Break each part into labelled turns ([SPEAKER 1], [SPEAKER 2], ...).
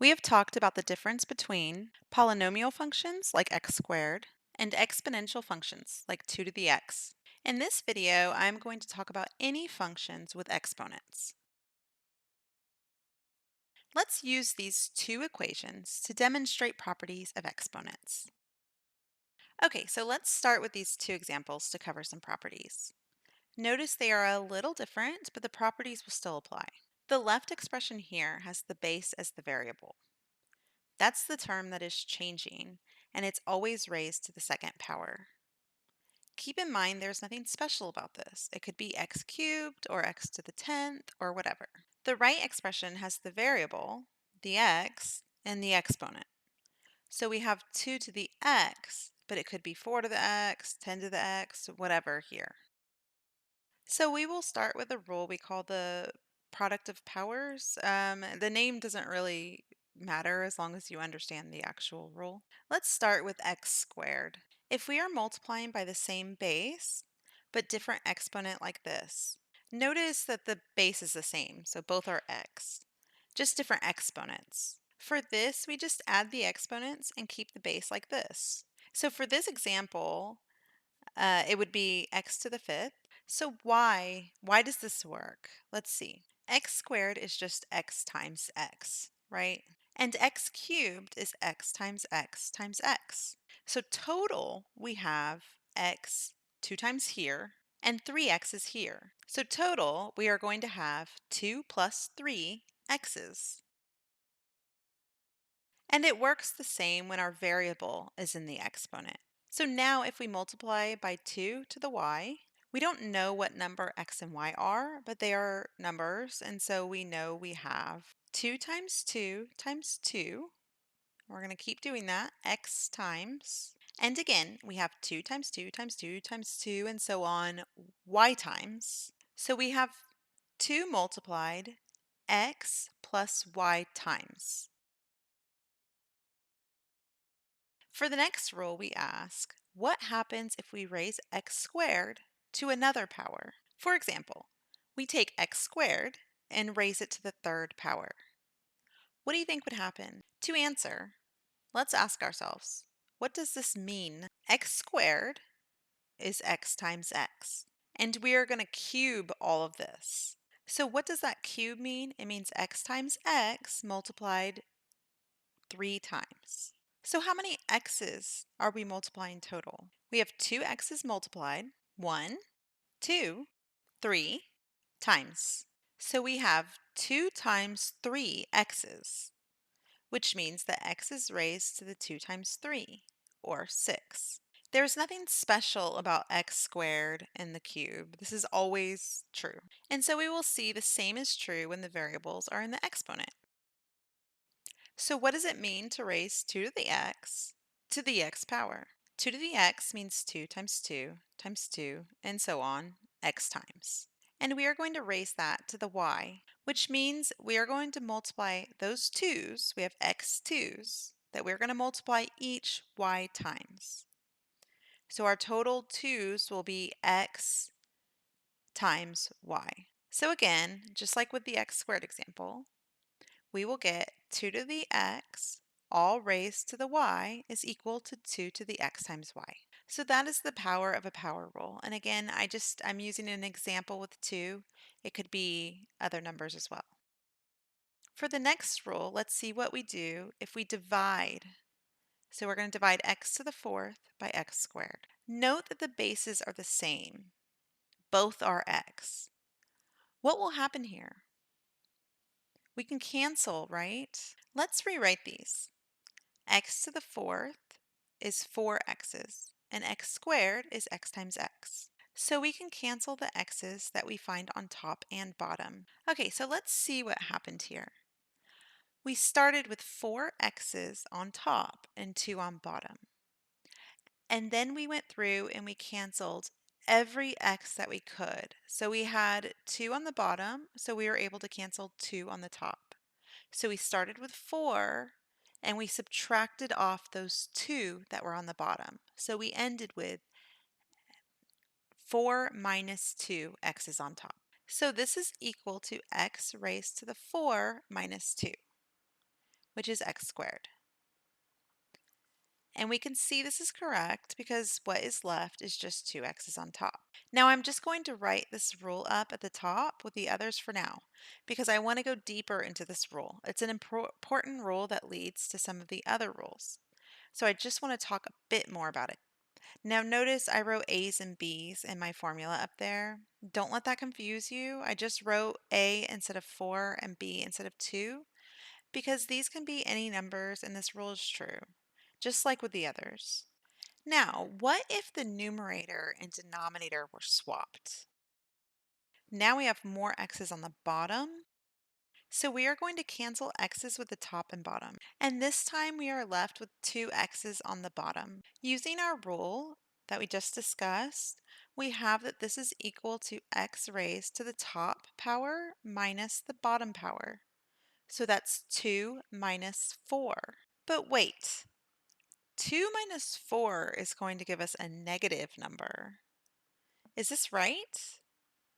[SPEAKER 1] We have talked about the difference between polynomial functions like x squared and exponential functions like 2 to the x. In this video, I'm going to talk about any functions with exponents. Let's use these two equations to demonstrate properties of exponents. Okay, so let's start with these two examples to cover some properties. Notice they are a little different, but the properties will still apply. The left expression here has the base as the variable. That's the term that is changing, and it's always raised to the second power. Keep in mind there's nothing special about this. It could be x cubed or x to the 10th or whatever. The right expression has the variable, the x, and the exponent. So we have 2 to the x, but it could be 4 to the x, 10 to the x, whatever here. So we will start with a rule we call the product of powers. The name doesn't really matter as long as you understand the actual rule. Let's start with x squared. If we are multiplying by the same base, but different exponent like this, notice that the base is the same, so both are x, just different exponents. For this, we just add the exponents and keep the base like this. So for this example, it would be x to the fifth. So why does this work? Let's see. X squared is just x times x, right? And x cubed is x times x times x. So total, we have x 2 times here and 3x's here. So total, we are going to have 2 plus 3 x's. And it works the same when our variable is in the exponent. So now if we multiply by 2 to the y, we don't know what number x and y are, but they are numbers, and so we know we have 2 times 2 times 2. We're going to keep doing that, x times. And again, we have 2 times 2 times 2 times 2, and so on, y times. So we have 2 multiplied x plus y times. For the next rule, we ask, what happens if we raise x squared to another power? For example, we take x squared and raise it to the third power. What do you think would happen? To answer, let's ask ourselves, what does this mean? X squared is x times x, and we are going to cube all of this. So what does that cube mean? It means x times x multiplied 3 times. So how many x's are we multiplying total? We have 2 x's multiplied, 1, 2, 3 times. So we have 2 times 3 x's, which means that x is raised to the 2 times 3, or 6. There's nothing special about x squared and the cube. This is always true. And so we will see the same is true when the variables are in the exponent. So what does it mean to raise 2 to the x to the x power? 2 to the x means 2 times 2 times 2, and so on, x times. And we are going to raise that to the y, which means we are going to multiply those 2's, we have x 2's, that we're going to multiply each y times. So our total 2's will be x times y. So again, just like with the x squared example, we will get 2 to the x all raised to the y is equal to 2 to the x times y. So that is the power of a power rule. And again, I'm using an example with 2. It could be other numbers as well. For the next rule, let's see what we do if we divide. So we're going to divide x to the fourth by x squared. Note that the bases are the same. Both are x. What will happen here? We can cancel, right? Let's rewrite these. X to the fourth is 4 x's, and x squared is x times x. So we can cancel the x's that we find on top and bottom. Okay, so let's see what happened here. We started with 4 x's on top and 2 on bottom. And then we went through and we canceled every x that we could. So we had 2 on the bottom, so we were able to cancel 2 on the top. So we started with 4 and we subtracted off those 2 that were on the bottom. So we ended with 4 minus 2 x's on top. So this is equal to x raised to the 4 minus 2, which is x squared. And we can see this is correct because what is left is just 2x's on top. Now I'm just going to write this rule up at the top with the others for now because I want to go deeper into this rule. It's an important rule that leads to some of the other rules. So I just want to talk a bit more about it. Now notice I wrote A's and B's in my formula up there. Don't let that confuse you. I just wrote A instead of 4 and B instead of 2 because these can be any numbers and this rule is true, just like with the others. Now, what if the numerator and denominator were swapped? Now we have more x's on the bottom, so we are going to cancel x's with the top and bottom. And this time we are left with 2x's on the bottom. Using our rule that we just discussed, we have that this is equal to x raised to the top power minus the bottom power. So that's 2 minus 4. But wait, 2 minus 4 is going to give us a negative number. Is this right?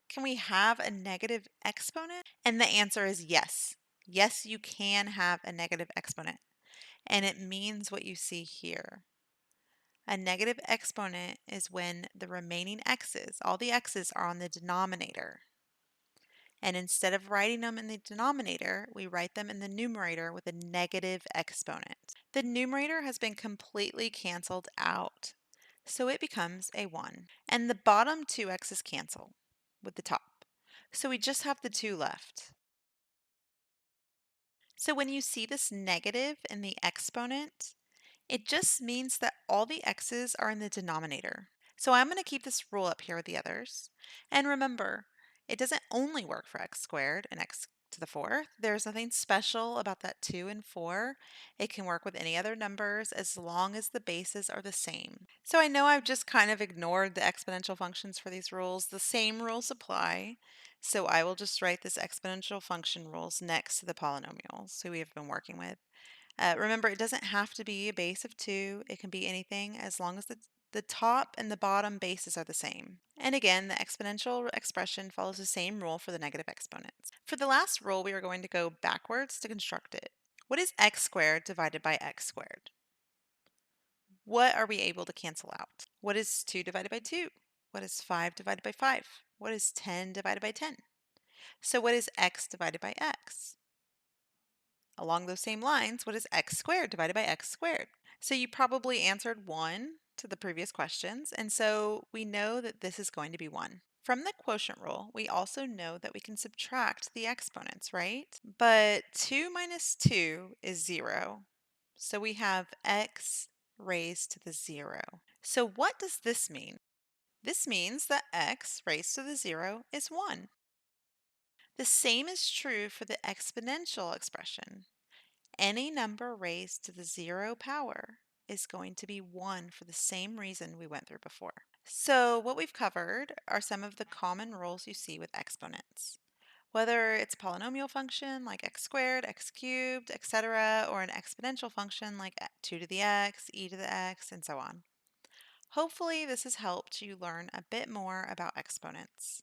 [SPEAKER 1] Can we have a negative exponent? And the answer is yes. Yes, you can have a negative exponent. And it means what you see here. A negative exponent is when the remaining x's, all the x's, are on the denominator. And instead of writing them in the denominator, we write them in the numerator with a negative exponent. The numerator has been completely canceled out, so it becomes a 1. And the bottom two x's cancel with the top. So we just have the 2 left. So when you see this negative in the exponent, it just means that all the x's are in the denominator. So I'm going to keep this rule up here with the others. And remember, it doesn't only work for x squared and x to the fourth. There's nothing special about that 2 and 4. It can work with any other numbers as long as the bases are the same. So I know I've just kind of ignored the exponential functions for these rules. The same rules apply. So I will just write this exponential function rules next to the polynomials who we have been working with. Remember, it doesn't have to be a base of 2. It can be anything as long as the top and the bottom bases are the same. And again, the exponential expression follows the same rule for the negative exponents. For the last rule, we are going to go backwards to construct it. What is x squared divided by x squared? What are we able to cancel out? What is 2 divided by 2? What is 5 divided by 5? What is 10 divided by 10? So what is x divided by x? Along those same lines, what is x squared divided by x squared? So you probably answered 1 to the previous questions, and so we know that this is going to be 1. From the quotient rule, we also know that we can subtract the exponents, right? But 2 minus 2 is 0. So we have x raised to the 0. So what does this mean? This means that x raised to the 0 is 1. The same is true for the exponential expression. Any number raised to the 0 power is going to be 1 for the same reason we went through before. So what we've covered are some of the common rules you see with exponents. Whether it's a polynomial function like x squared, x cubed, etc., or an exponential function like 2 to the x, e to the x, and so on. Hopefully this has helped you learn a bit more about exponents.